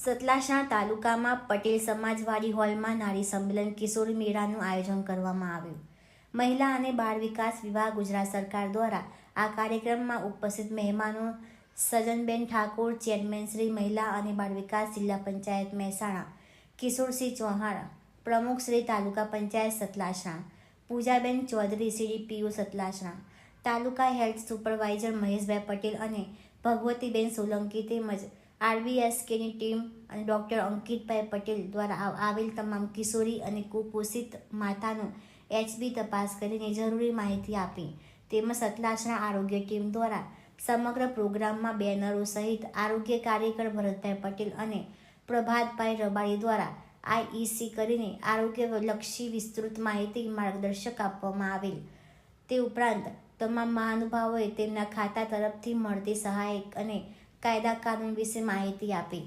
સતલાસણા તાલુકામાં પટેલ સમાજવાડી હોલમાં નારી સંમેલન કિશોરી મેળાનું આયોજન કરવામાં આવ્યું. મહિલા અને બાળ વિકાસ વિભાગ ગુજરાત સરકાર દ્વારા આ કાર્યક્રમમાં ઉપસ્થિત મહેમાનો સજનબેન ઠાકોર, ચેરમેન શ્રી મહિલા અને બાળ વિકાસ જિલ્લા પંચાયત મહેસાણા કિશોરસિંહ ચૌહાણ, પ્રમુખ શ્રી તાલુકા પંચાયત સતલાસણા પૂજાબેન ચૌધરી, CDPO સતલાસણા, તાલુકા હેલ્થ સુપરવાઇઝર મહેશભાઈ પટેલ અને ભગવતીબેન સોલંકી તેમજ RBSKની ટીમ અને ડૉક્ટર અંકિતભાઈ પટેલ દ્વારા આવેલ તમામ કિશોરી અને કુપોષિત માતાનું HB તપાસ કરીને જરૂરી માહિતી આપી. તેમજ સતલાસણા આરોગ્ય ટીમ દ્વારા સમગ્ર પ્રોગ્રામમાં બેનરો સહિત આરોગ્ય કાર્યકર ભરતભાઈ પટેલ અને પ્રભાતભાઈ રબારી દ્વારા IEC કરીને આરોગ્યલક્ષી વિસ્તૃત માહિતી માર્ગદર્શક આપવામાં આવેલ. તે ઉપરાંત તમામ મહાનુભાવોએ તેમના ખાતા તરફથી મળતી સહાય અને કાયદા કાનૂન વિશે માહિતી આપી.